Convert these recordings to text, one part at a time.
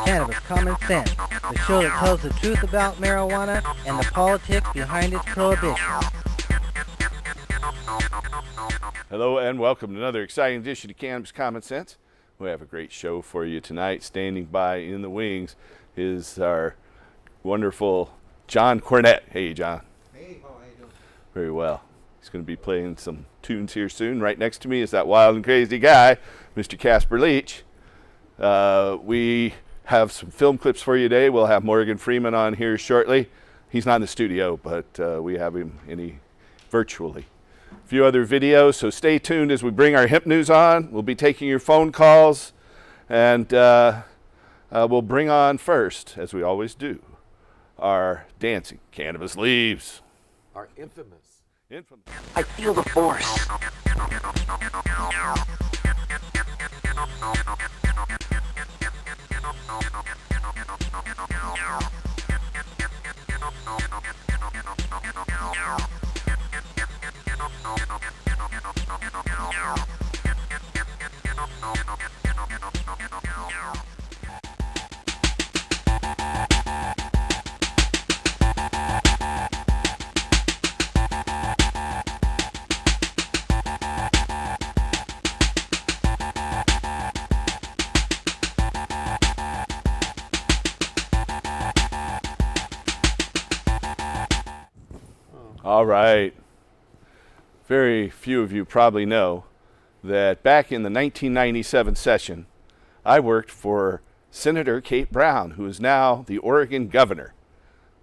Cannabis Common Sense, the show that tells the truth about marijuana and the politics behind its prohibition. Hello and welcome to another exciting edition of Cannabis Common Sense. We have a great show for you tonight. Standing by in the wings is our wonderful John Cornett. Hey, John. Hey, how are you doing? Very well. He's going to be playing some tunes here soon. Right next to me is that wild and crazy guy, Mr. Casper Leach. We have some film clips for you today. We'll have Morgan Freeman on here shortly. He's not in the studio, but we have him virtually. A few other videos, so stay tuned as we bring our hemp news on. We'll be taking your phone calls, and we'll bring on first, as we always do, our dancing cannabis leaves. Our infamous. I feel the force. All right. Very few of you probably know that back in the 1997 session, I worked for Senator Kate Brown, who is now the Oregon governor.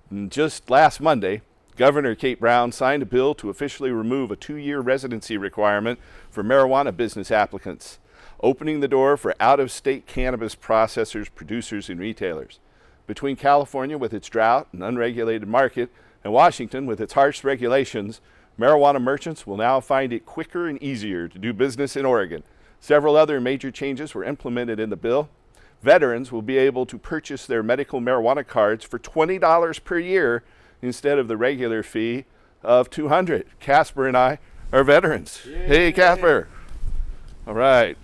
And just last Monday, Governor Kate Brown signed a bill to officially remove a 2-year residency requirement for marijuana business applicants, opening the door for out-of-state cannabis processors, producers, and retailers. Between California with its drought and unregulated market and Washington with its harsh regulations, marijuana merchants will now find it quicker and easier to do business in Oregon. Several other major changes were implemented in the bill. Veterans will be able to purchase their medical marijuana cards for $20 per year instead of the regular fee of $200. Casper and I are veterans. Yay. Hey, Casper. All right.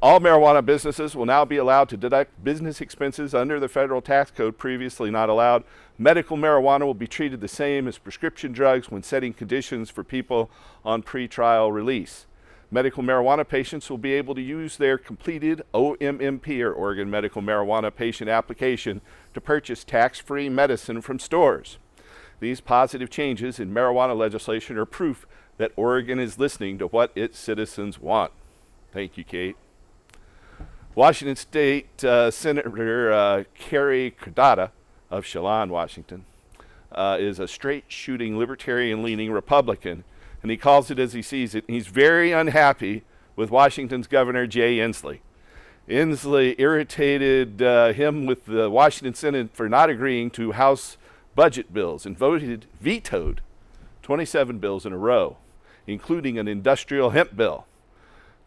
All marijuana businesses will now be allowed to deduct business expenses under the federal tax code previously not allowed. Medical marijuana will be treated the same as prescription drugs when setting conditions for people on pretrial release. Medical marijuana patients will be able to use their completed OMMP, or Oregon Medical Marijuana Patient Application, to purchase tax-free medicine from stores. These positive changes in marijuana legislation are proof that Oregon is listening to what its citizens want. Thank you, Kate. Washington State Senator Kerry Cardata of Chelan, Washington, is a straight-shooting, libertarian-leaning Republican, and he calls it as he sees it. He's very unhappy with Washington's Governor Jay Inslee. Inslee irritated him with the Washington Senate for not agreeing to House budget bills and vetoed 27 bills in a row, including an industrial hemp bill.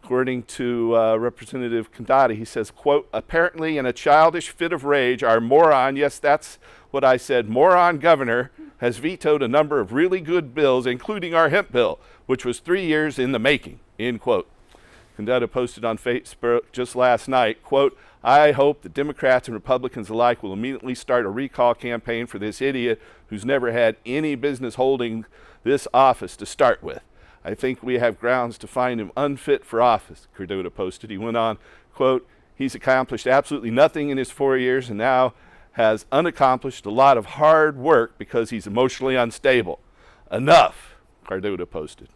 According to Representative Candata, he says, quote, apparently in a childish fit of rage, our moron, yes, that's what I said, moron governor has vetoed a number of really good bills, including our hemp bill, which was 3 years in the making, end quote. Candata posted on Facebook just last night, quote, I hope the Democrats and Republicans alike will immediately start a recall campaign for this idiot who's never had any business holding this office to start with. I think we have grounds to find him unfit for office, Cardota posted. He went on, quote, he's accomplished absolutely nothing in his 4 years and now has unaccomplished a lot of hard work because he's emotionally unstable. Enough, Cardota posted.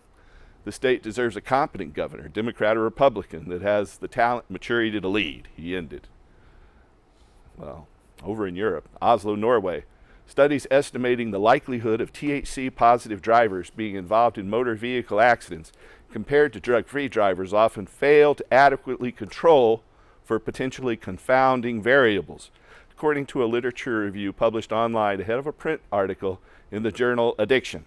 The state deserves a competent governor, Democrat or Republican, that has the talent and maturity to lead, he ended. Well, over in Europe, Oslo, Norway, studies estimating the likelihood of THC-positive drivers being involved in motor vehicle accidents compared to drug-free drivers often fail to adequately control for potentially confounding variables, according to a literature review published online ahead of a print article in the journal Addiction.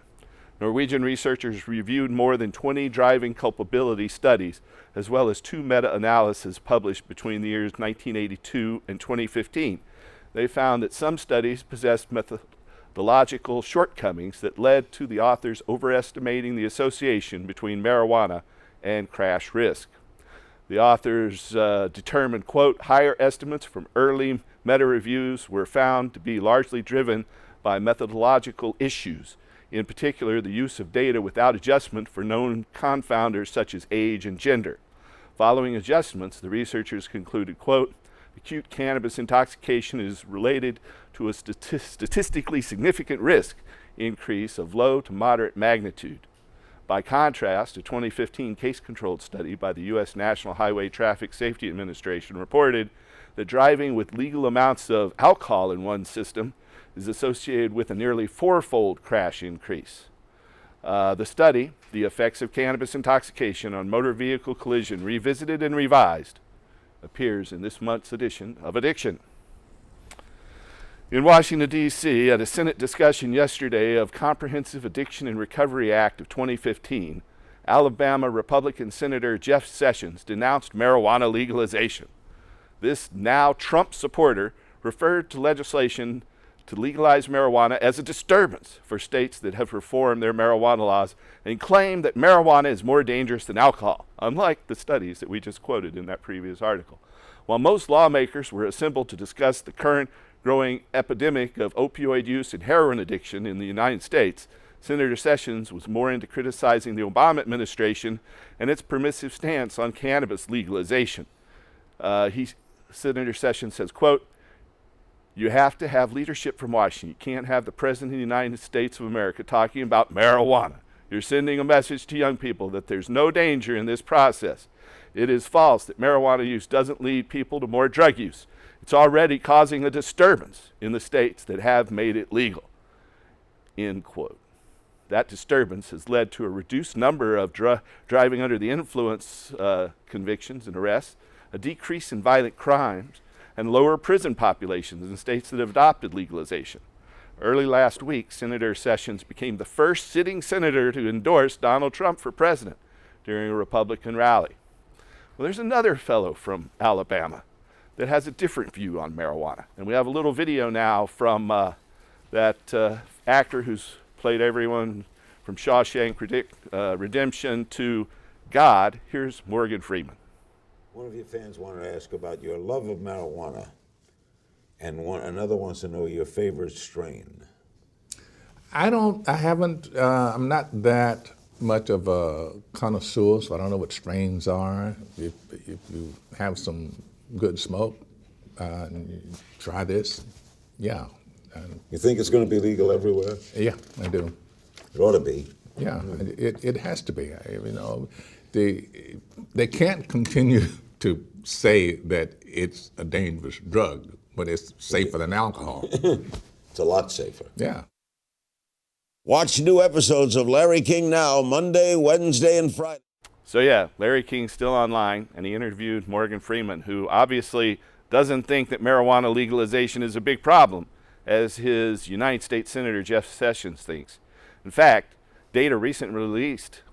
Norwegian researchers reviewed more than 20 driving culpability studies, as well as 2 meta-analyses published between the years 1982 and 2015. They found that some studies possessed methodological shortcomings that led to the authors overestimating the association between marijuana and crash risk. The authors determined, quote, higher estimates from early meta-reviews were found to be largely driven by methodological issues, in particular the use of data without adjustment for known confounders such as age and gender. Following adjustments, the researchers concluded, quote, acute cannabis intoxication is related to a statistically significant risk increase of low to moderate magnitude. By contrast, a 2015 case-controlled study by the U.S. National Highway Traffic Safety Administration reported that driving with legal amounts of alcohol in one's system is associated with a nearly fourfold crash increase. The study, The Effects of Cannabis Intoxication on Motor Vehicle Collision, Revisited and Revised, appears in this month's edition of Addiction. In Washington, D.C., at a Senate discussion yesterday of Comprehensive Addiction and Recovery Act of 2015, Alabama Republican Senator Jeff Sessions denounced marijuana legalization. This now Trump supporter referred to legislation to legalize marijuana as a disturbance for states that have reformed their marijuana laws and claimed that marijuana is more dangerous than alcohol, unlike the studies that we just quoted in that previous article. While most lawmakers were assembled to discuss the current growing epidemic of opioid use and heroin addiction in the United States, Senator Sessions was more into criticizing the Obama administration and its permissive stance on cannabis legalization. Senator Sessions says, quote, you have to have leadership from Washington. You can't have the President of the United States of America talking about marijuana. You're sending a message to young people that there's no danger in this process. It is false that marijuana use doesn't lead people to more drug use. It's already causing a disturbance in the states that have made it legal, end quote. That disturbance has led to a reduced number of driving under the influence convictions and arrests, a decrease in violent crimes, and lower prison populations in states that have adopted legalization. Early last week, Senator Sessions became the first sitting senator to endorse Donald Trump for president during a Republican rally. Well, there's another fellow from Alabama that has a different view on marijuana. And we have a little video now from that actor who's played everyone from Shawshank Redemption to God. Here's Morgan Freeman. One of your fans wanted to ask about your love of marijuana, and another wants to know your favorite strain. I'm not that much of a connoisseur, so I don't know what strains are. If you have some good smoke, try this, yeah. You think it's going to be legal everywhere? Yeah, I do. It ought to be. Yeah, it has to be. They can't continue to say that it's a dangerous drug, but it's safer than alcohol. It's a lot safer. Yeah. Watch new episodes of Larry King Now, Monday, Wednesday, and Friday. So yeah, Larry King's still online, and he interviewed Morgan Freeman, who obviously doesn't think that marijuana legalization is a big problem, as his United States Senator Jeff Sessions thinks. In fact, data recently released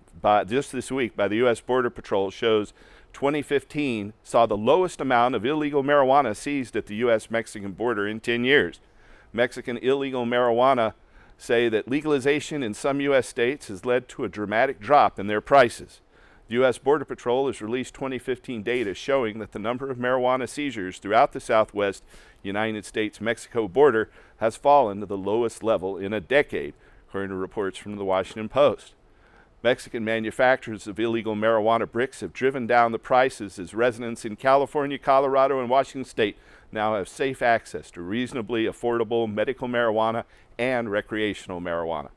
just this week by the U.S. Border Patrol shows 2015 saw the lowest amount of illegal marijuana seized at the U.S.-Mexican border in 10 years. Mexican illegal marijuana say that legalization in some U.S. states has led to a dramatic drop in their prices. The U.S. Border Patrol has released 2015 data showing that the number of marijuana seizures throughout the southwest United States-Mexico border has fallen to the lowest level in a decade, according to reports from the Washington Post. Mexican manufacturers of illegal marijuana bricks have driven down the prices as residents in California, Colorado, and Washington state now have safe access to reasonably affordable medical marijuana and recreational marijuana.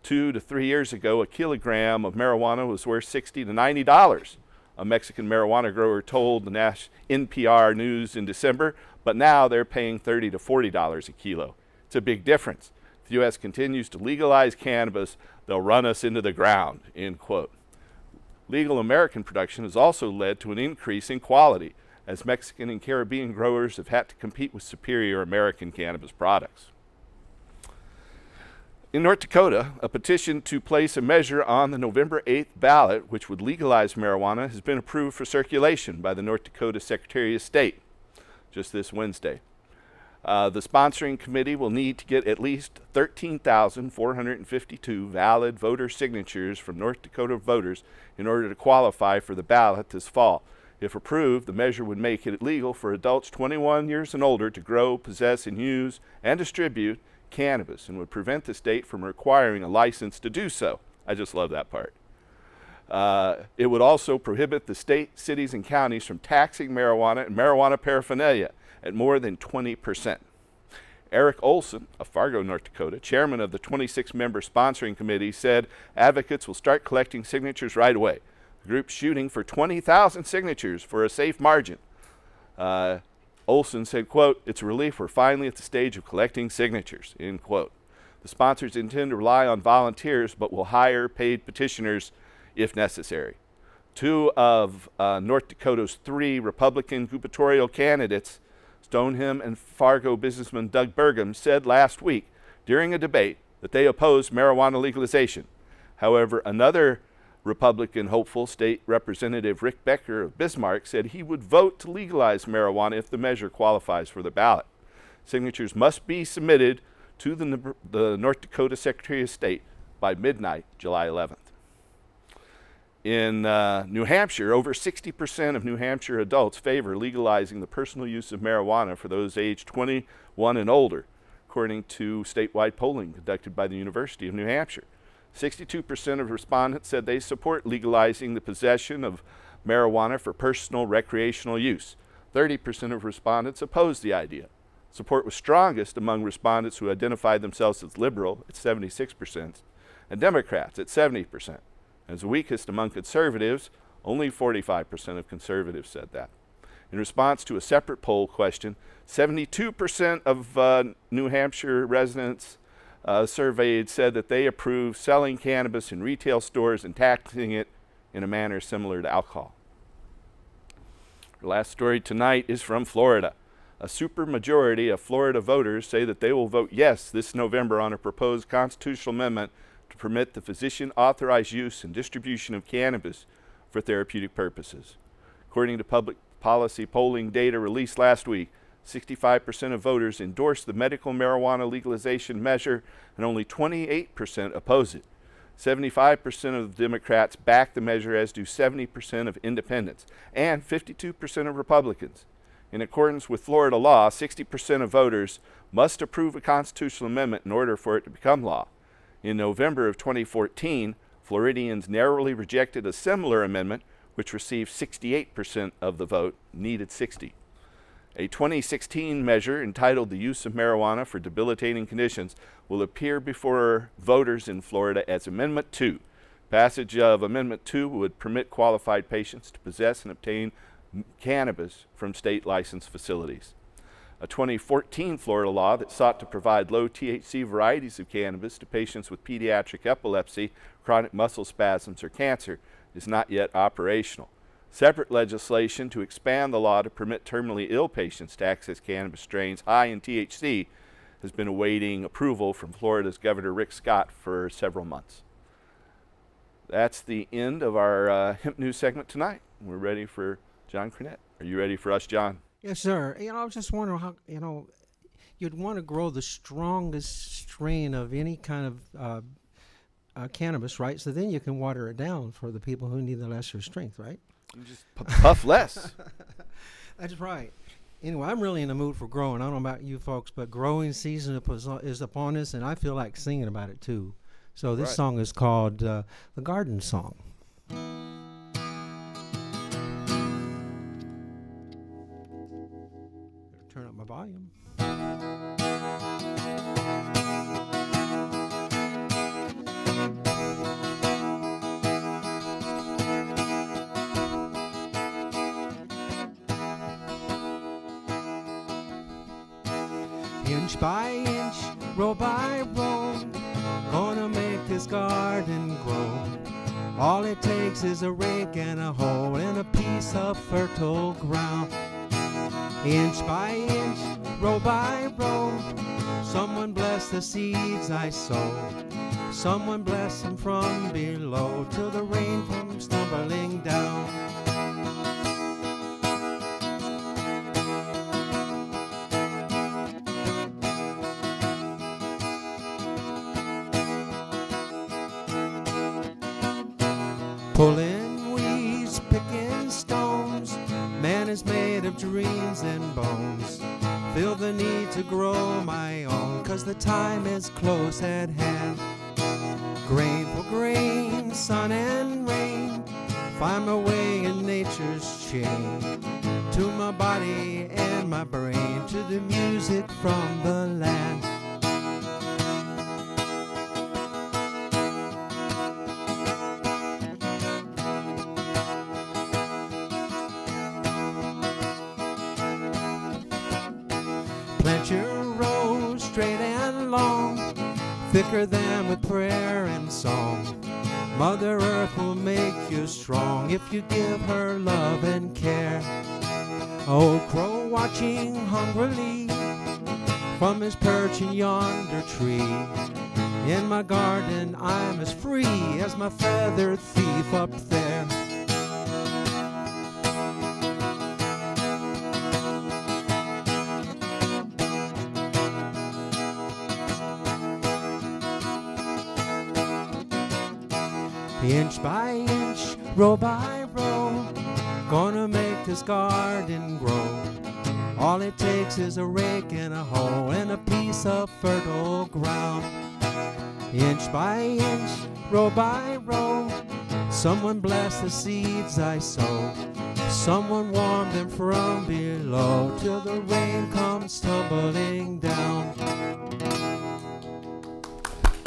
2 to 3 years ago, a kilogram of marijuana was worth $60 to $90, a Mexican marijuana grower told the NPR News in December, but now they're paying $30 to $40 a kilo. It's a big difference. If the U.S. continues to legalize cannabis, they'll run us into the ground, end quote. Legal American production has also led to an increase in quality, as Mexican and Caribbean growers have had to compete with superior American cannabis products. In North Dakota, a petition to place a measure on the November 8th ballot, which would legalize marijuana, has been approved for circulation by the North Dakota Secretary of State just this Wednesday. The sponsoring committee will need to get at least 13,452 valid voter signatures from North Dakota voters in order to qualify for the ballot this fall. If approved, the measure would make it legal for adults 21 years and older to grow, possess, and use and distribute cannabis, and would prevent the state from requiring a license to do so. I just love that part. It would also prohibit the state, cities, and counties from taxing marijuana and marijuana paraphernalia at more than 20%. Eric Olson of Fargo, North Dakota, chairman of the 26-member sponsoring committee, said advocates will start collecting signatures right away. The group's shooting for 20,000 signatures for a safe margin. Olson said, quote, "It's a relief we're finally at the stage of collecting signatures," end quote. The sponsors intend to rely on volunteers, but will hire paid petitioners if necessary. Two of North Dakota's 3 Republican gubernatorial candidates, Stoneham and Fargo businessman Doug Burgum, said last week during a debate that they opposed marijuana legalization. However, another Republican hopeful, State Representative Rick Becker of Bismarck, said he would vote to legalize marijuana if the measure qualifies for the ballot. Signatures must be submitted to the North Dakota Secretary of State by midnight, July 11th. In New Hampshire, over 60% of New Hampshire adults favor legalizing the personal use of marijuana for those aged 21 and older, according to statewide polling conducted by the University of New Hampshire. 62% of respondents said they support legalizing the possession of marijuana for personal recreational use. 30% of respondents opposed the idea. Support was strongest among respondents who identified themselves as liberal at 76%, and Democrats at 70%. As weakest among conservatives, only 45% of conservatives said that. In response to a separate poll question, 72% of New Hampshire residents surveyed said that they approve selling cannabis in retail stores and taxing it in a manner similar to alcohol. Our last story tonight is from Florida. A supermajority of Florida voters say that they will vote yes this November on a proposed constitutional amendment to permit the physician-authorized use and distribution of cannabis for therapeutic purposes. According to public policy polling data released last week, 65% of voters endorsed the medical marijuana legalization measure, and only 28% oppose it. 75% of Democrats back the measure, as do 70% of independents, and 52% of Republicans. In accordance with Florida law, 60% of voters must approve a constitutional amendment in order for it to become law. In November of 2014, Floridians narrowly rejected a similar amendment, which received 68% of the vote, needed 60. A 2016 measure entitled The Use of Marijuana for Debilitating Conditions will appear before voters in Florida as Amendment 2. Passage of Amendment 2 would permit qualified patients to possess and obtain cannabis from state licensed facilities. A 2014 Florida law that sought to provide low THC varieties of cannabis to patients with pediatric epilepsy, chronic muscle spasms, or cancer is not yet operational. Separate legislation to expand the law to permit terminally ill patients to access cannabis strains high in THC has been awaiting approval from Florida's Governor Rick Scott for several months. That's the end of our hemp news segment tonight. We're ready for John Cornett. Are you ready for us, John? Yes, sir. I was just wondering how, you'd want to grow the strongest strain of any kind of cannabis, right? So then you can water it down for the people who need the lesser strength, right? You just puff less. That's right. Anyway, I'm really in the mood for growing. I don't know about you folks, but growing season is upon us, and I feel like singing about it too. So this song is called The Garden Song. Turn up my volume. Inch by inch, row by row, gonna make this garden grow. All it takes is a rake and a hoe and a piece of fertile ground. Inch by inch, row by row, someone bless the seeds I sow. Someone bless them from below till the rain comes tumbling down. Pulling weeds, picking stones, of dreams and bones. Feel the need to grow my own, 'cause the time is close at hand. Grain for grain, sun and rain, find my way in nature's chain. To my body and my brain, to the music from the land. Plant your rose straight and long, thicker than with prayer and song. Mother Earth will make you strong if you give her love and care. Old crow watching hungrily from his perch in yonder tree. In my garden I'm as free as my feathered thief up there. Inch by inch, row by row, gonna make this garden grow. All it takes is a rake and a hoe and a piece of fertile ground. Inch by inch, row by row, someone bless the seeds I sow. Someone warm them from below till the rain comes tumbling down.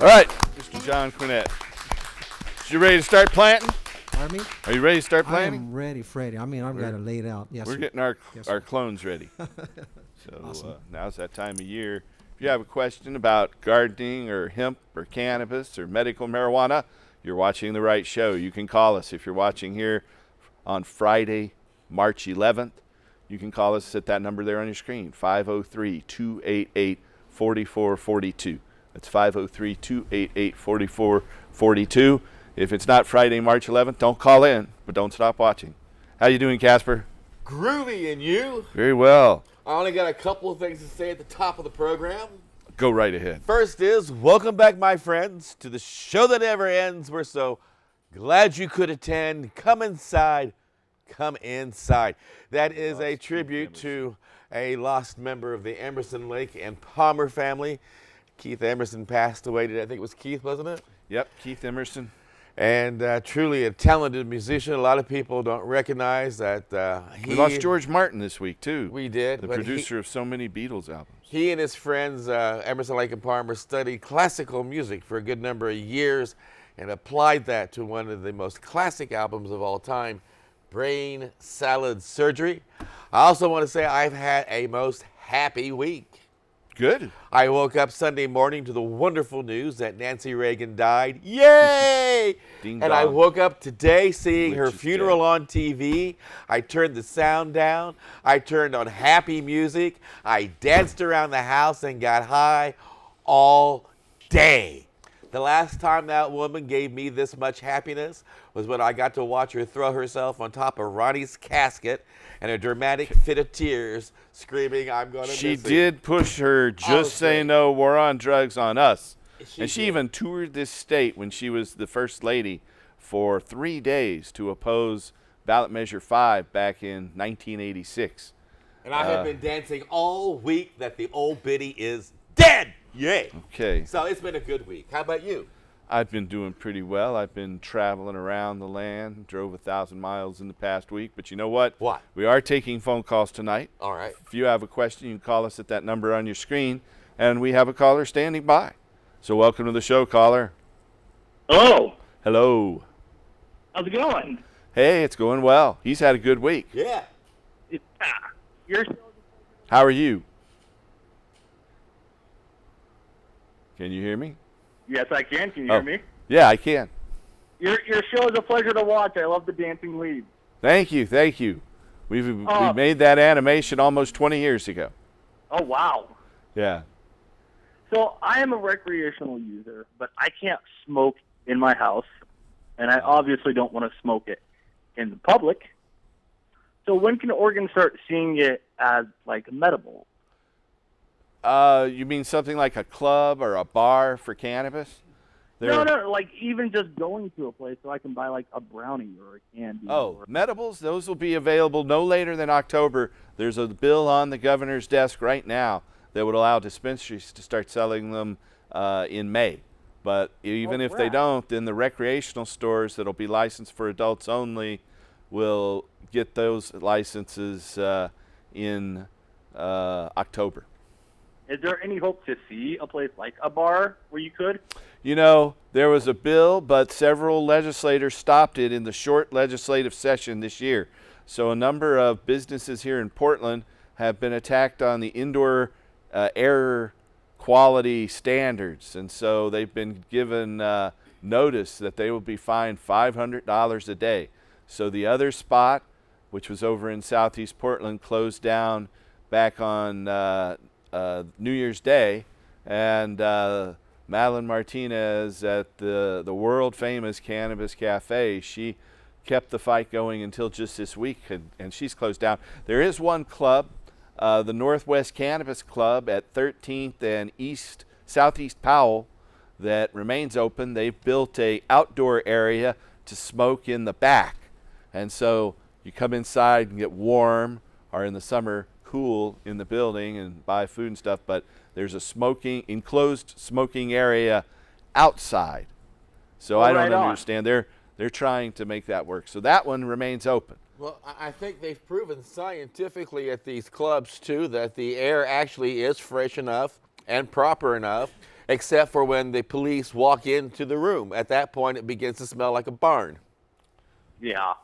All right, Mr. John Quinnett. You ready to start planting? Pardon me? Are you ready to start planting? I'm ready, Freddie. I mean, I've got it laid out. Yes, We're sir. getting our Yes, sir. clones ready. So Awesome. Now's that time of year. If you have a question about gardening or hemp or cannabis or medical marijuana, you're watching the right show. You can call us if you're watching here on Friday, March 11th. You can call us at that number there on your screen, 503-288-4442. That's 503-288-4442. If it's not Friday, March 11th, don't call in, but don't stop watching. How you doing, Casper? Groovy, and you? Very well. I only got a couple of things to say at the top of the program. Go right ahead. First is, welcome back, my friends, to the show that never ends. We're so glad you could attend. Come inside. Come inside. That is a tribute to a lost member of the Emerson Lake and Palmer family. Keith Emerson passed away today. I think it was Keith, wasn't it? Yep, Keith Emerson. And truly a talented musician. A lot of people don't recognize that We lost George Martin this week, too. We did. The but producer of so many Beatles albums. He and his friends, Emerson, Lake and Palmer, studied classical music for a good number of years and applied that to one of the most classic albums of all time, Brain Salad Surgery. I also want to say I've had a most happy week. Good. I woke up Sunday morning to the wonderful news that Nancy Reagan died. Yay! Ding And I dong. woke up today seeing Witch her is funeral dead. on TV. I turned the sound down. I turned on happy music. I danced around the house and got high all day. The last time that woman gave me this much happiness was when I got to watch her throw herself on top of Ronnie's casket and a dramatic fit of tears, screaming, "I'm going to miss She you." did push her Just Say Okay. No War on Drugs on us. And she did. even toured this state when she was the first lady for 3 days to oppose ballot measure 5 back in 1986. And I have been dancing all week that the old biddy is dead. Yay. Okay. So it's been a good week. How about you? I've been doing pretty well. I've been traveling around the land, drove 1,000 miles in the past week. But you know what? What? We are taking phone calls tonight. All right. If you have a question, you can call us at that number on your screen, and we have a caller standing by. So welcome to the show, caller. Hello. Hello. How's it going? Hey, it's going well. He's had a good week. Yeah. You're How are you? Can you hear me? Yes, I can. Can you hear me? Yeah, I can. Your show is a pleasure to watch. I love the dancing leads. Thank you, thank you. We made that animation almost 20 years ago. Oh, wow. Yeah. So I am a recreational user, but I can't smoke in my house, and I obviously don't want to smoke it in the public. So when can Oregon start seeing it as, like, medical? You mean something like a club or a bar for cannabis? No, like even just going to a place so I can buy like a brownie or a candy. Oh, medibles, those will be available no later than October. There's a bill on the governor's desk right now that would allow dispensaries to start selling them in May. But even if they don't, then the recreational stores that'll be licensed for adults only will get those licenses in October. Is there any hope to see a place like a bar where you could? You know, there was a bill, but several legislators stopped it in the short legislative session this year. So a number of businesses here in Portland have been attacked on the indoor air quality standards. And so they've been given notice that they will be fined $500 a day. So the other spot, which was over in Southeast Portland, closed down back on New Year's Day. And Madeline Martinez at the world famous Cannabis Cafe, she kept the fight going until just this week, and she's closed down. There is one club, the Northwest Cannabis Club at 13th and Southeast Powell, that remains open. They've built a outdoor area to smoke in the back, and so you come inside and get warm, or in the summer cool in the building and buy food and stuff, but there's a enclosed smoking area outside. So I don't understand. They're trying to make that work. So that one remains open. Well, I think they've proven scientifically at these clubs, too, that the air actually is fresh enough and proper enough, except for when the police walk into the room. At that point, it begins to smell like a barn. Yeah.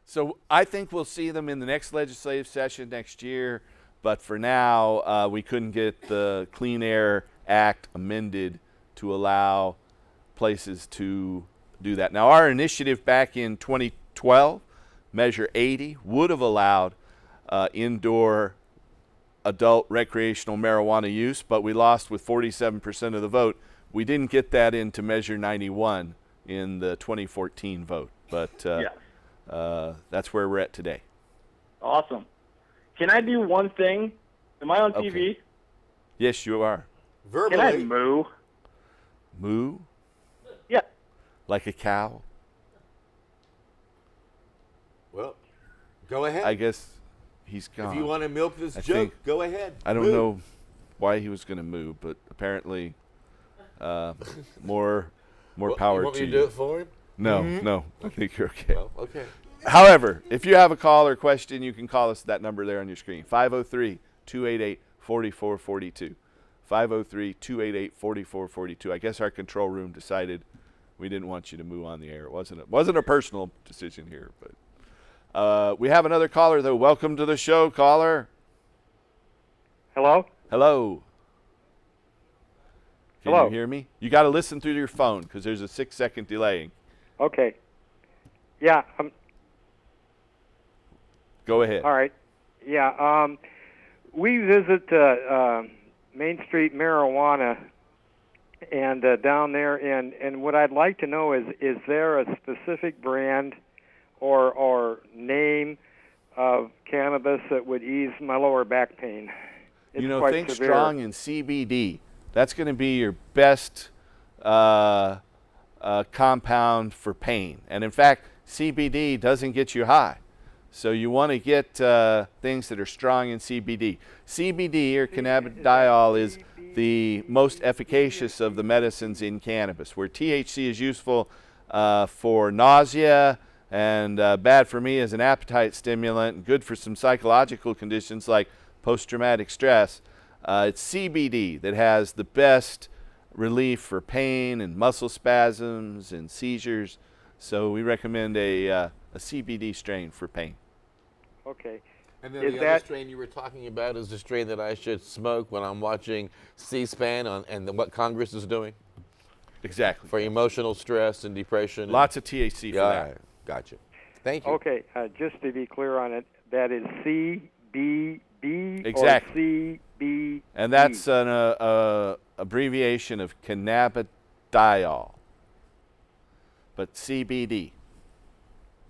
So I think we'll see them in the next legislative session next year. But for now, we couldn't get the Clean Air Act amended to allow places to do that. Now, our initiative back in 2012, Measure 80, would have allowed indoor adult recreational marijuana use, but we lost with 47% of the vote. We didn't get that into Measure 91 in the 2014 vote, but that's where we're at today. Awesome. Can I do one thing? Am I on TV? Yes, you are. Verbally. Can I moo? Moo? Yeah. Like a cow? Well, go ahead. I guess he's gone. If you want to milk this joke, go ahead. I don't know why he was going to moo, but apparently more power you want to me you. to do it for him? No, no. I think you're okay. Well, okay. However, if you have a call or question, you can call us at that number there on your screen, 503-288-4442. 503-288-4442. I guess our control room decided we didn't want you to moo on the air. It wasn't a personal decision here, but we have another caller, though. Welcome to the show, caller. Hello? Hello. Can Hello. you hear me? You got to listen through your phone because there's a 6-second delay. Okay. Yeah. Go ahead. All right. Yeah. We visit Main Street Marijuana and down there, and what I'd like to know is there a specific brand or name of cannabis that would ease my lower back pain? It's quite think severe. strong in CBD. That's going to be your best compound for pain. And in fact, CBD doesn't get you high. So you want to get things that are strong in CBD. CBD, or cannabidiol, is the most efficacious of the medicines in cannabis, where THC is useful for nausea and bad for me as an appetite stimulant, and good for some psychological conditions like post-traumatic stress. It's CBD that has the best relief for pain and muscle spasms and seizures. So we recommend a CBD strain for pain. Okay. And then the other strain you were talking about is the strain that I should smoke when I'm watching C-SPAN and what Congress is doing? Exactly. For emotional stress and depression. Lots of THC for that. Gotcha. Thank you. Okay. Just to be clear on it, that is CBD Exactly. or CBD? And that's an abbreviation of cannabidiol. But CBD.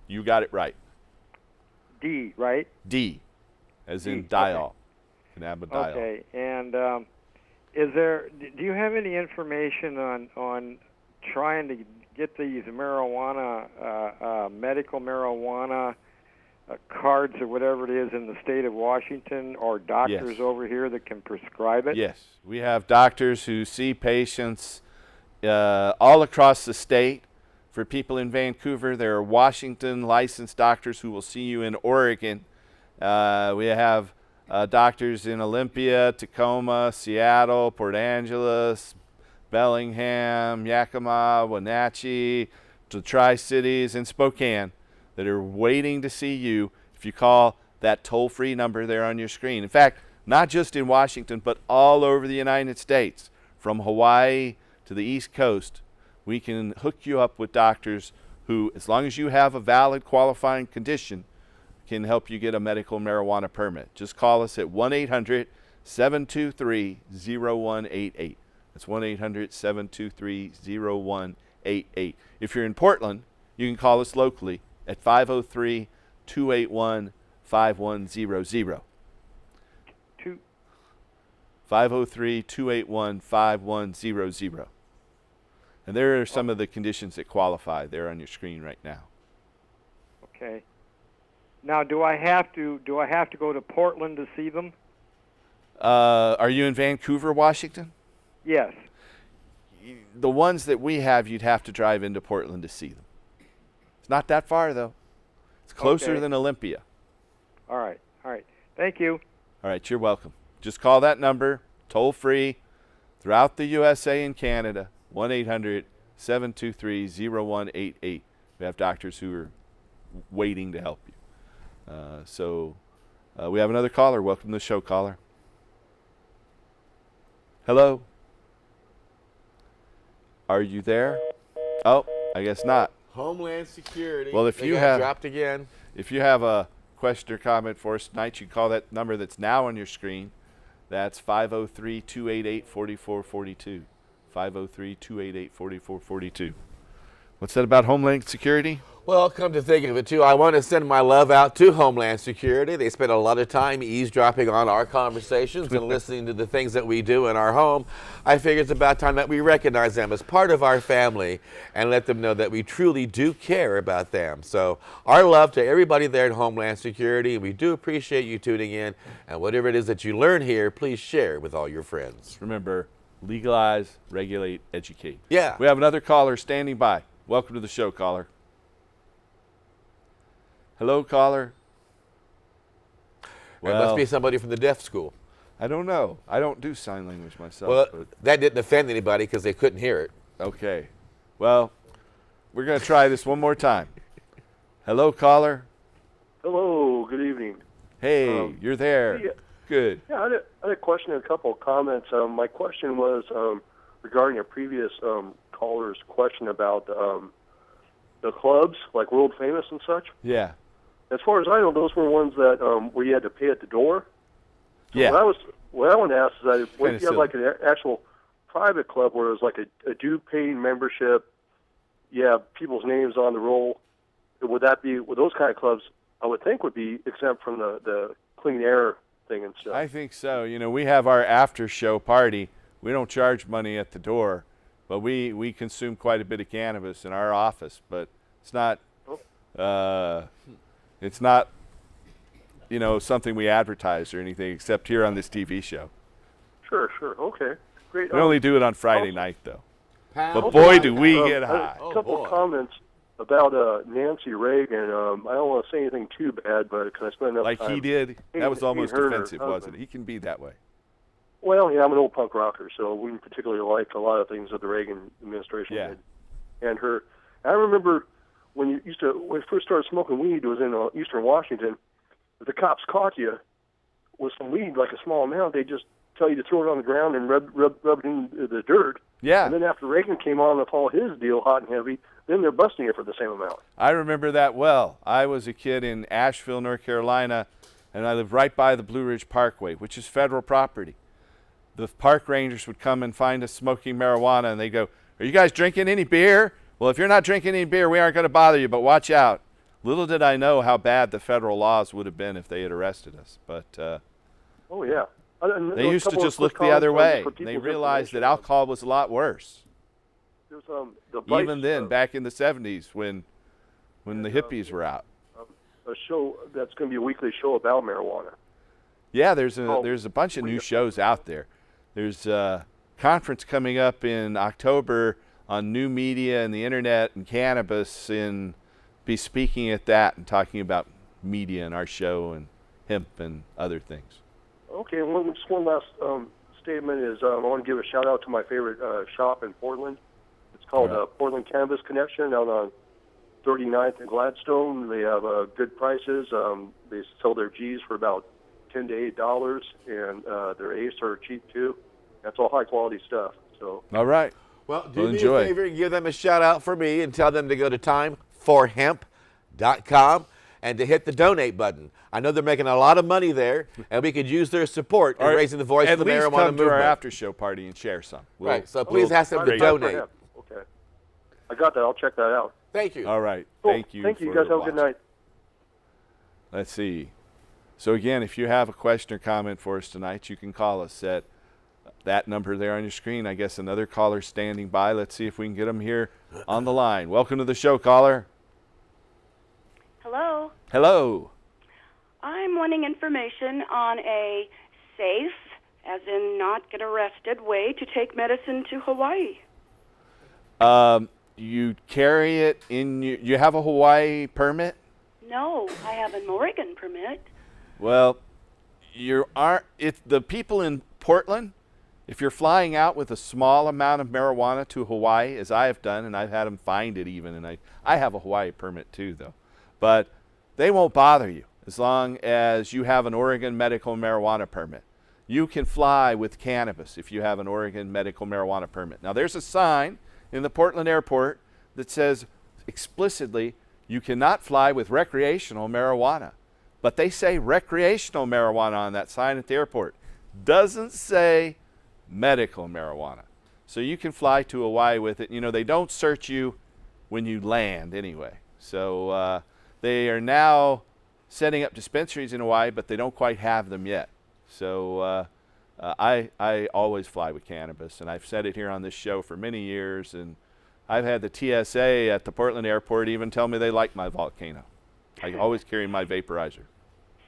You got it right. D, right? D, as in D, diol. Cannabidiol. Okay, and Do you have any information on trying to get these marijuana, medical marijuana cards or whatever it is in the state of Washington, or doctors Yes. over here that can prescribe it? Yes, we have doctors who see patients all across the state. For people in Vancouver, there are Washington licensed doctors who will see you in Oregon. We have doctors in Olympia, Tacoma, Seattle, Port Angeles, Bellingham, Yakima, Wenatchee, the Tri-Cities, and Spokane that are waiting to see you if you call that toll-free number there on your screen. In fact, not just in Washington, but all over the United States, from Hawaii to the East Coast, we can hook you up with doctors who, as long as you have a valid qualifying condition, can help you get a medical marijuana permit. Just call us at 1-800-723-0188. That's 1-800-723-0188. If you're in Portland, you can call us locally at 503-281-5100. 503-281-5100. And there are some of the conditions that qualify there on your screen right now. Okay. Now, do I have to go to Portland to see them? Are you in Vancouver, Washington? Yes. The ones that we have, you'd have to drive into Portland to see them. It's not that far, though. It's closer than Olympia. All right. Thank you. All right, you're welcome. Just call that number, toll free, throughout the USA and Canada, 1-800-723-0188. We have doctors who are waiting to help you. We have another caller. Welcome to the show, caller. Hello? Are you there? Oh, I guess not. Homeland Security. Well, if They you got have dropped again. If you have a question or comment for us tonight, you can call that number that's now on your screen. That's 503-288-4442. 503-288-4442. What's that about Homeland Security? Well, come to think of it, too, I want to send my love out to Homeland Security. They spend a lot of time eavesdropping on our conversations and listening to the things that we do in our home. I figure it's about time that we recognize them as part of our family and let them know that we truly do care about them. So our love to everybody there at Homeland Security. We do appreciate you tuning in. And whatever it is that you learn here, please share with all your friends. Remember, legalize, regulate, educate. Yeah. We have another caller standing by. Welcome to the show, caller. Hello, caller. Well, it must be somebody from the deaf school. I don't know. I don't do sign language myself. Well, but that didn't offend anybody because they couldn't hear it. Okay. Well, we're going to try this one more time. Hello, caller. Hello, good evening. Hey, you're there. Yeah, Good. Yeah, I had a question and a couple of comments. My question was regarding a previous caller's question about the clubs, like World Famous and such. Yeah. As far as I know, those were ones that where you had to pay at the door. So Yeah. what I want to ask is that what Kinda if you have like an actual private club where it's like a due-paying membership, you have people's names on the roll, would those kind of clubs, I would think, would be exempt from the clean air thing and stuff? I think so. You know, we have our after-show party. We don't charge money at the door, but we consume quite a bit of cannabis in our office. But it's not, you know, something we advertise or anything except here on this TV show. Sure, okay. Great. We only do it on Friday night, though. But boy, do we get high. A couple of comments about Nancy Reagan. I don't want to say anything too bad, but because I spent enough Like time. he did. That was almost her and her offensive, wasn't husband. it? He can be that way. Well, yeah, I'm an old punk rocker, so we particularly like a lot of things that the Reagan administration Yeah. did. And her, I remember when you first started smoking weed, it was in Eastern Washington. If the cops caught you with some weed, like a small amount, they just tell you to throw it on the ground and rub it in the dirt. Yeah. And then after Reagan came on with all his deal, hot and heavy, then they're busting you for the same amount. I remember that well. I was a kid in Asheville, North Carolina, and I lived right by the Blue Ridge Parkway, which is federal property. The park rangers would come and find us smoking marijuana, and they'd go, "Are you guys drinking any beer? Well, if you're not drinking any beer, we aren't going to bother you, but watch out." Little did I know how bad the federal laws would have been if they had arrested us. But Oh, yeah. They used to just look the other way. They realized that alcohol was a lot worse. There's the Bites, even then, back in the 70s when the hippies were out. A show that's going to be a weekly show about marijuana. Yeah, there's a bunch of new shows out there. There's a conference coming up in October on new media and the internet and cannabis, and be speaking at that and talking about media and our show and hemp and other things. Okay, just one last statement is I want to give a shout out to my favorite shop in Portland. It's called Portland Cannabis Connection out on 39th and Gladstone. They have good prices. They sell their G's for about $10 to $8, and their Ace are cheap too. That's all high quality stuff. So. All right. Well, do me a favor and give them a shout out for me and tell them to go to timeforhemp.com and to hit the donate button. I know they're making a lot of money there, and we could use their support in raising the voice of the marijuana movement. At least come to our after show party and share some. Right. So please ask them to donate. Okay. I got that. I'll check that out. Thank you. All right. Cool. Thank you. Thank you. You guys have a good night. Let's see. So again, if you have a question or comment for us tonight, you can call us at that number there on your screen. I guess another caller standing by. Let's see if we can get them here on the line. Welcome to the show, caller. Hello. Hello. I'm wanting information on a safe, as in not get arrested, way to take medicine to Hawaii. You carry it in you have a Hawaii permit? No, I have an Oregon permit. Well, it's the people in Portland, if you're flying out with a small amount of marijuana to Hawaii, as I have done, and I've had them find it even, and I have a Hawaii permit too, though. But they won't bother you as long as you have an Oregon medical marijuana permit. You can fly with cannabis if you have an Oregon medical marijuana permit. Now, there's a sign in the Portland airport that says explicitly you cannot fly with recreational marijuana. But they say recreational marijuana on that sign at the airport. Doesn't say medical marijuana. So you can fly to Hawaii with it. You know, they don't search you when you land anyway. So they are now setting up dispensaries in Hawaii, but they don't quite have them yet. So I always fly with cannabis, and I've said it here on this show for many years, and I've had the TSA at the Portland airport even tell me they like my volcano. I always carry my vaporizer.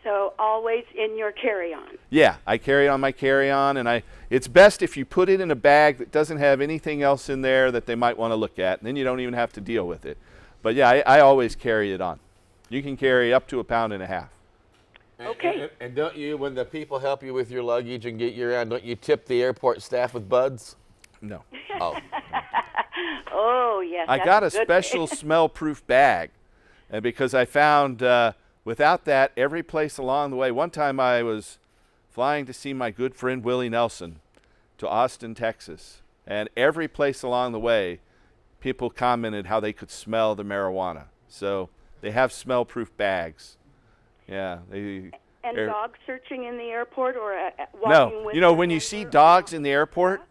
So always in your carry-on. Yeah, I carry it on my carry-on, and it's best if you put it in a bag that doesn't have anything else in there that they might want to look at, and then you don't even have to deal with it. But yeah, I always carry it on. You can carry up to 1.5 pounds. Okay. And don't you, when the people help you with your luggage and get you around, don't you tip the airport staff with buds? No. Oh. Oh, yes. I got a special smell-proof bag, and because I found without that, every place along the way. One time I was flying to see my good friend Willie Nelson to Austin, Texas, and every place along the way, people commented how they could smell the marijuana. So they have smell-proof bags. Yeah. And dog searching in the airport or walking No. with You know, when you see dogs in the airport,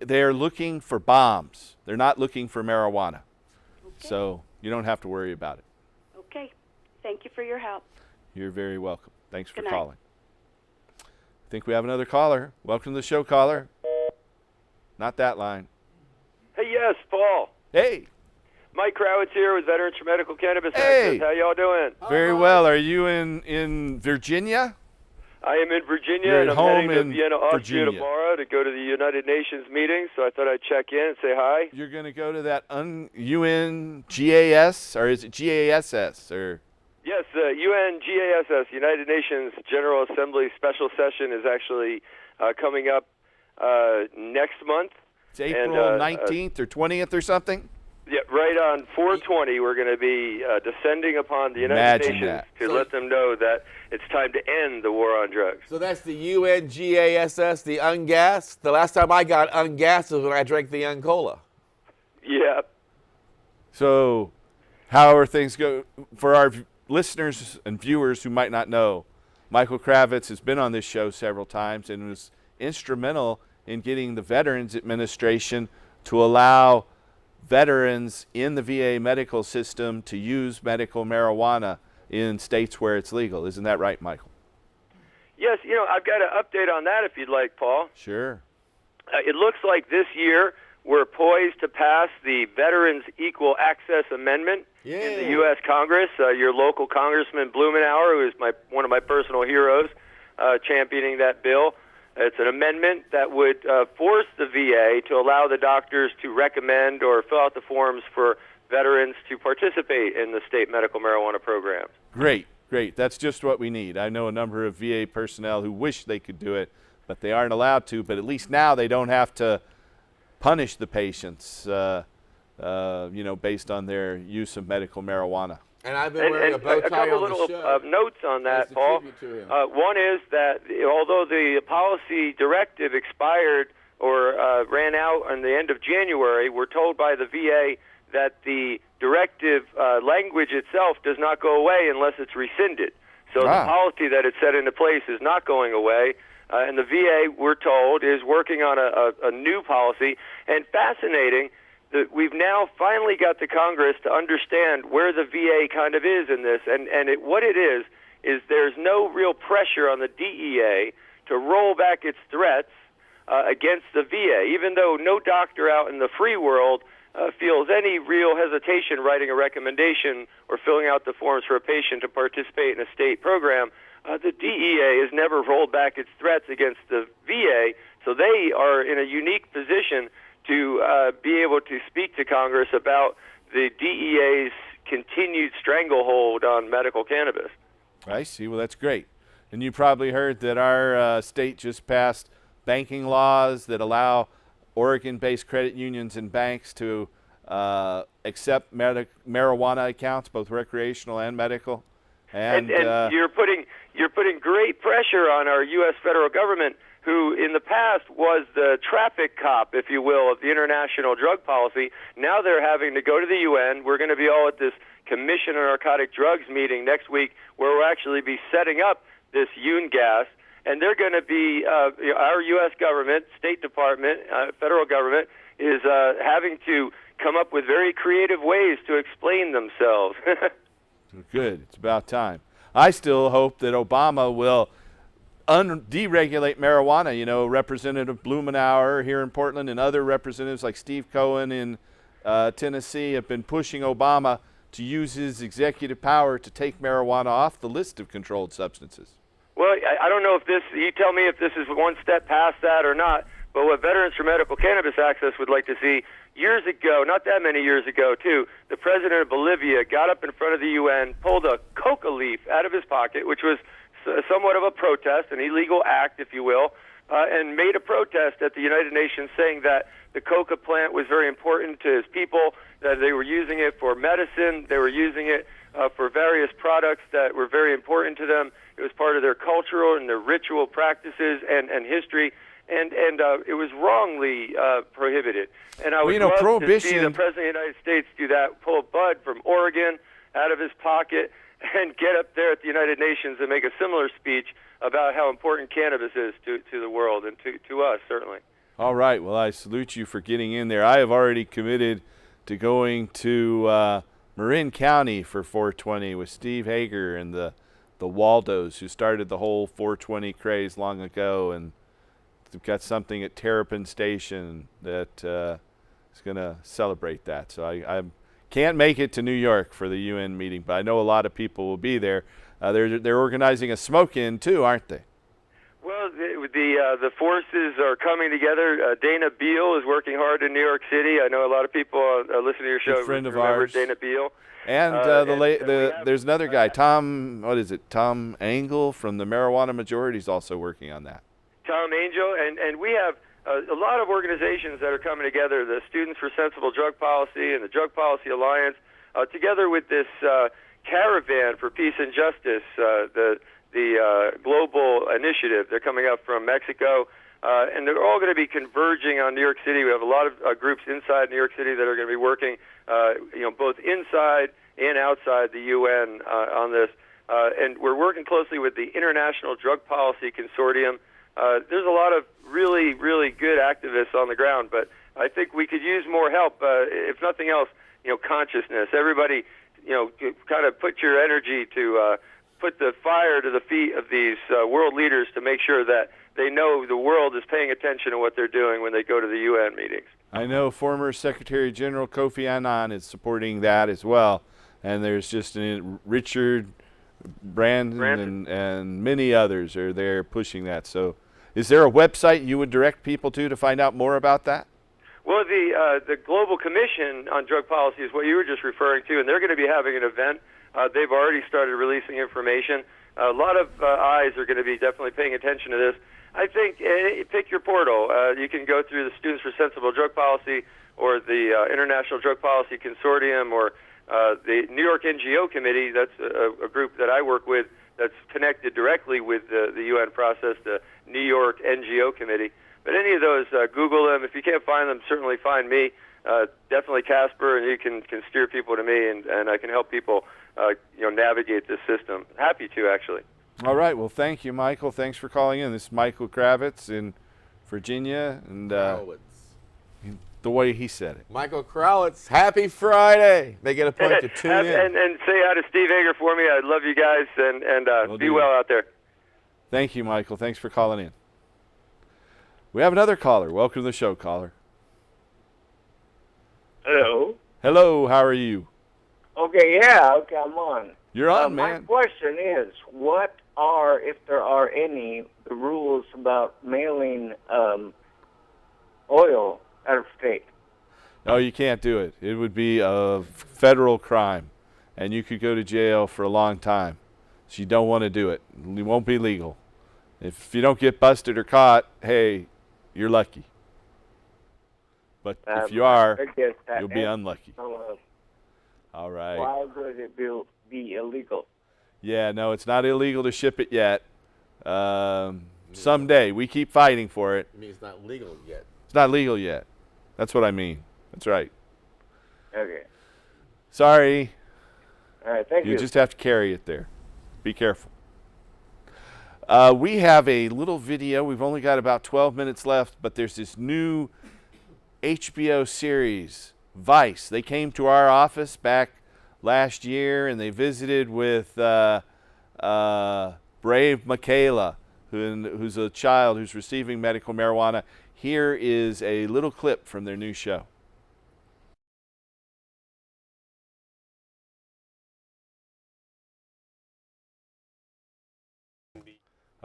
they're looking for bombs. They're not looking for marijuana. Okay. So you don't have to worry about it. Okay. Thank you for your help. You're very welcome. Thanks for Good night. calling. I think we have another caller. Welcome to the show, caller. Not that line. Hey, yes, Paul. Hey. Mike Krawitz here with Veterans for Medical Cannabis Hey. Access. How y'all doing? Very well. Are you in Virginia? I am in Virginia, You're and at I'm home heading to in Vienna, Austria Virginia. tomorrow to go to the United Nations meeting, so I thought I'd check in and say hi. You're going to go to that UNGAS, or is it GASS? Or Yes, the UNGASS, United Nations General Assembly special session, is actually coming up next month. It's April 19th or 20th or something? Yeah, right on 420, we're going to be descending upon the United Nations to let them know that it's time to end the war on drugs. So that's the UNGASS, the ungas. The last time I got ungas was when I drank the young cola. Yeah. So how are things go for our listeners and viewers who might not know? Michael Krawitz has been on this show several times and was instrumental in getting the Veterans Administration to allow veterans in the VA medical system to use medical marijuana in states where it's legal. Isn't that right, Michael? Yes, I've got an update on that if you'd like, Paul. Sure. It looks like this year we're poised to pass the Veterans Equal Access Amendment in the U.S. Congress. Your local Congressman Blumenauer, who is one of my personal heroes, championing that bill. It's an amendment that would force the VA to allow the doctors to recommend or fill out the forms for veterans to participate in the state medical marijuana programs. Great. That's just what we need. I know a number of VA personnel who wish they could do it, but they aren't allowed to. But at least now they don't have to punish the patients, based on their use of medical marijuana. And I've been wearing a bow tie couple on the little show. Notes on that, Paul. One is that although the policy directive expired or ran out on the end of January, we're told by the VA that the directive language itself does not go away unless it's rescinded. So the policy that it set into place is not going away. And the VA, we're told, is working on a new policy. And fascinating that we've now finally got the Congress to understand where the VA kind of is in this. And what it is there's no real pressure on the DEA to roll back its threats against the VA, even though no doctor out in the free world feels any real hesitation writing a recommendation or filling out the forms for a patient to participate in a state program. The DEA has never rolled back its threats against the VA, so they are in a unique position to be able to speak to Congress about the DEA's continued stranglehold on medical cannabis. I see. Well, that's great. And you probably heard that our state just passed banking laws that allow Oregon-based credit unions and banks to accept marijuana accounts, both recreational and medical. And you're putting great pressure on our U.S. federal government, who in the past was the traffic cop, if you will, of the international drug policy. Now they're having to go to the UN. We're going to be all at this Commission on Narcotic Drugs meeting next week, where we'll actually be setting up this UNGAS. And they're going to be, our U.S. government, State Department, federal government, is having to come up with very creative ways to explain themselves. Good. It's about time. I still hope that Obama will deregulate marijuana. Representative Blumenauer here in Portland and other representatives like Steve Cohen in Tennessee have been pushing Obama to use his executive power to take marijuana off the list of controlled substances. Well, I don't know if you tell me if this is one step past that or not, but what Veterans for Medical Cannabis Access would like to see, years ago, not that many years ago, too, the president of Bolivia got up in front of the UN, pulled a coca leaf out of his pocket, which was somewhat of a protest, an illegal act, if you will, and made a protest at the United Nations saying that the coca plant was very important to his people, that they were using it for medicine, they were using it for various products that were very important to them. It was part of their cultural and their ritual practices and history, and it was wrongly prohibited. And I would love to see the President of the United States do that, pull Bud from Oregon out of his pocket and get up there at the United Nations and make a similar speech about how important cannabis is to the world and to us, certainly. All right. Well, I salute you for getting in there. I have already committed to going to Marin County for 420 with Steve Hager and the Waldos, who started the whole 420 craze long ago, and they've got something at Terrapin Station that is going to celebrate that. So I can't make it to New York for the UN meeting, but I know a lot of people will be there. They're organizing a smoke-in too, aren't they? Well, the forces are coming together. Dana Beal is working hard in New York City. I know a lot of people listening to your show. Good friend of remember ours. Dana Beal. And there's another guy, Tom Angle from the Marijuana Majority is also working on that. Tom Angel, and we have a lot of organizations that are coming together, the Students for Sensible Drug Policy and the Drug Policy Alliance, together with this Caravan for Peace and Justice, the global initiative. They're coming up from Mexico, and they're all going to be converging on New York City. We have a lot of groups inside New York City that are going to be working, both inside and outside the UN on this. And we're working closely with the International Drug Policy Consortium. There's a lot of really, really good activists on the ground, but I think we could use more help. If nothing else, consciousness. Everybody, kind of put your energy to put the fire to the feet of these world leaders to make sure that they know the world is paying attention to what they're doing when they go to the UN meetings. I know former Secretary General Kofi Annan is supporting that as well, and there's just Richard Branson and many others are there pushing that. So is there a website you would direct people to find out more about that? Well, the Global Commission on Drug Policy is what you were just referring to, and they're going to be having an event. They've already started releasing information. A lot of eyes are going to be definitely paying attention to this. I think pick your portal. You can go through the Students for Sensible Drug Policy or the International Drug Policy Consortium or the New York NGO Committee. That's a group that I work with that's connected directly with the UN process, the New York NGO Committee. But any of those, Google them. If you can't find them, certainly find me. Definitely Casper, and you can steer people to me, and I can help people navigate this system. Happy to, actually. All right. Well, thank you, Michael. Thanks for calling in. This is Michael Kravitz in Virginia, and the way he said it. Michael Krowitz, happy Friday. They get a point to tune in. And say hi to Steve Hager for me. I love you guys, and be well out there. Thank you, Michael. Thanks for calling in. We have another caller. Welcome to the show, caller. Hello. Hello. How are you? Okay, I'm on. You're on, man. My question is, what are, if there are any, the rules about mailing oil out of state? No, you can't do it. It would be a federal crime, and you could go to jail for a long time. So you don't want to do it. It won't be legal. If you don't get busted or caught, hey, you're lucky. But if you are, you'll be unlucky. All right. Why would it be illegal? Yeah, no, it's not illegal to ship it yet. Someday. We keep fighting for it. I mean, it's not legal yet. It's not legal yet. That's what I mean. That's right. Okay. Sorry. All right, thank you. You just have to carry it there. Be careful. We have a little video. We've only got about 12 minutes left, but there's this new HBO series, Vice. They came to our office back last year, and they visited with Brave Michaela, who's a child who's receiving medical marijuana. Here is a little clip from their new show.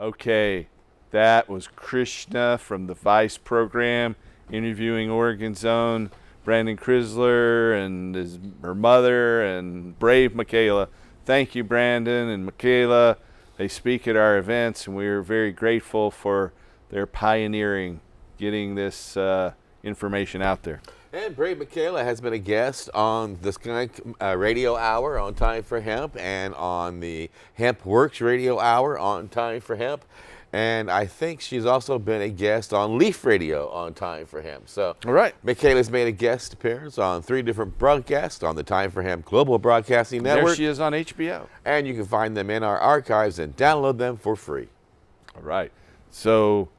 Okay, that was Krishna from the Vice program interviewing Oregon's own Brandon Chrysler and her mother and Brave Michaela. Thank you, Brandon and Michaela. They speak at our events, and we're very grateful for their pioneering getting this information out there. And Brave Michaela has been a guest on the Skunk Radio Hour on Time for Hemp and on the Hemp Works Radio Hour on Time for Hemp. And I think she's also been a guest on Leaf Radio on Time for Hemp. So, all right. Michaela's made a guest appearance on 3 different broadcasts on the Time for Hemp Global Broadcasting Network. There she is on HBO. And you can find them in our archives and download them for free. All right. So,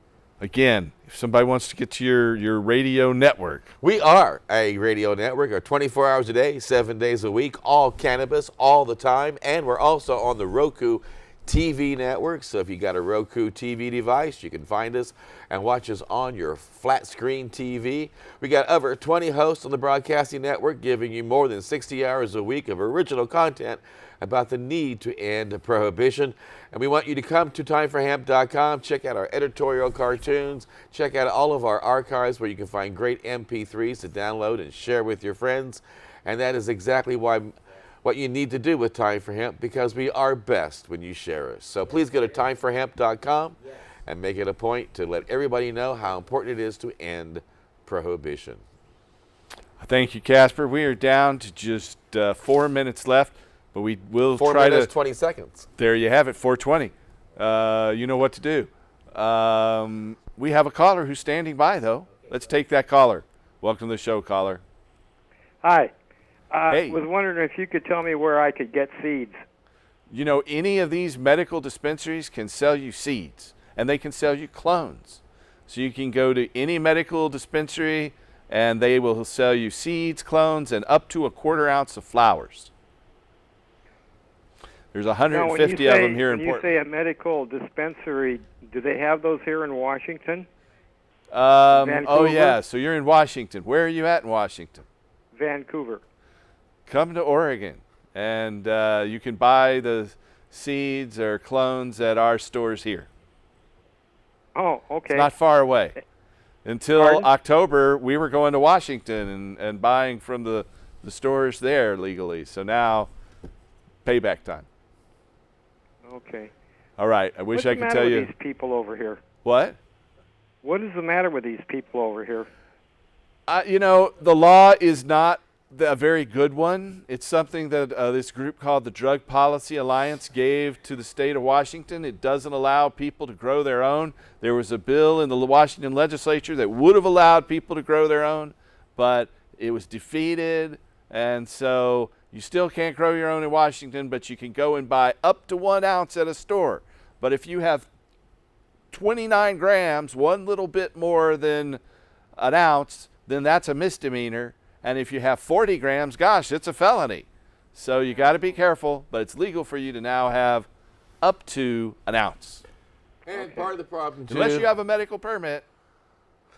again, if somebody wants to get to your radio network. We are a radio network, or 24 hours a day, 7 days a week, all cannabis, all the time. And we're also on the Roku TV network. So if you got a Roku TV device, you can find us and watch us on your flat screen TV. We got over 20 hosts on the broadcasting network, giving you more than 60 hours a week of original content about the need to end prohibition. And we want you to come to timeforhemp.com, check out our editorial cartoons, check out all of our archives where you can find great MP3s to download and share with your friends. And that is exactly what you need to do with Time for Hemp, because we are best when you share us. So please go to timeforhemp.com and make it a point to let everybody know how important it is to end prohibition. Thank you, Casper. We are down to just 4 minutes left. But we will 4 try minutes, to 20 seconds. There you have it, 4:20. You know what to do. We have a caller who's standing by, though. Let's take that caller. Welcome to the show, caller. Hi. Hey. Was wondering if you could tell me where I could get seeds. You know, any of these medical dispensaries can sell you seeds, and they can sell you clones. So you can go to any medical dispensary, and they will sell you seeds, clones, and up to a 1/4 ounce of flowers. There's Now, 150 of them here in When you Portland. say a medical dispensary, do they have those here in Washington? Oh, Vancouver? yeah. So you're in Washington. Where are you at in Washington? Vancouver. Come to Oregon, and you can buy the seeds or clones at our stores here. Oh, okay. It's not far away. Until Pardon? October, we were going to Washington and buying from the stores there legally. So now, payback time. Okay. All right. I wish What's I the could matter tell with you. these people over here? What? What is the matter with these people over here? The law is not a very good one. It's something that this group called the Drug Policy Alliance gave to the state of Washington. It doesn't allow people to grow their own. There was a bill in the Washington legislature that would have allowed people to grow their own, but it was defeated, and so you still can't grow your own in Washington, but you can go and buy up to 1 ounce at a store. But if you have 29 grams, one little bit more than an ounce, then that's a misdemeanor. And if you have 40 grams, gosh, it's a felony. So you got to be careful, but it's legal for you to now have up to an ounce. And part of the problem, too. Unless you have a medical permit.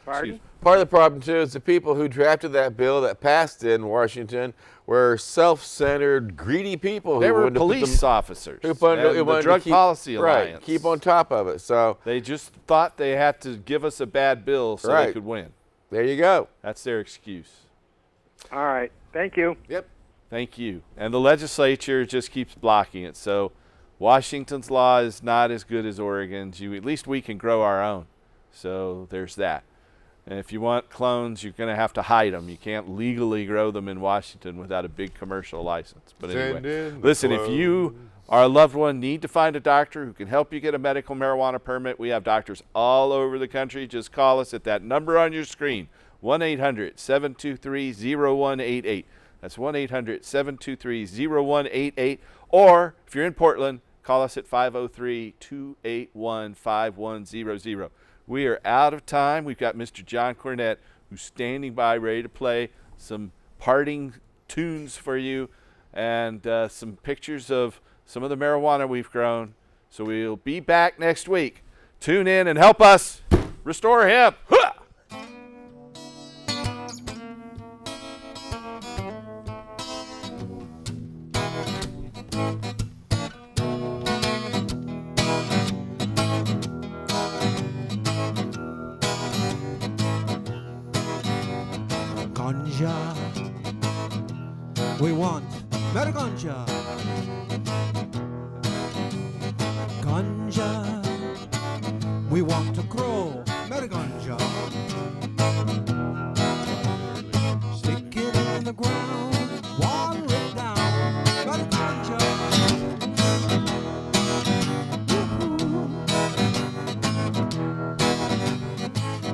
Pardon? Part of the problem, too, is the people who drafted that bill that passed in Washington were self-centered, greedy people. They who were wanted to put police officers. Who wanted and who wanted the to Drug keep, Policy Alliance. Right, keep on top of it. So they just thought they had to give us a bad bill so they could win. There you go. That's their excuse. All right. Thank you. Yep. Thank you. And the legislature just keeps blocking it. So Washington's law is not as good as Oregon's. At least we can grow our own. So there's that. And if you want clones, you're going to have to hide them. You can't legally grow them in Washington without a big commercial license. But anyway, listen, if you or a loved one need to find a doctor who can help you get a medical marijuana permit, we have doctors all over the country. Just call us at that number on your screen, 1-800-723-0188. That's 1-800-723-0188. Or if you're in Portland, call us at 503-281-5100. We are out of time. We've got Mr. John Cornett, who's standing by ready to play some parting tunes for you and some pictures of some of the marijuana we've grown. So we'll be back next week. Tune in and help us restore hemp. Ganja. We want better ganja. Ganja. We want to grow better ganja. Stick it in the ground, water it down, better ganja.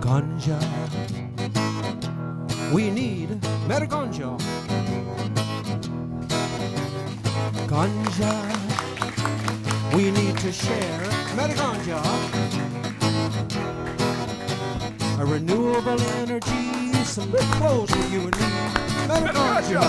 Ganja. We need better ganja. Ganja. We need to share better ganja. A renewable energy, some clothes for you and me. Better ganja.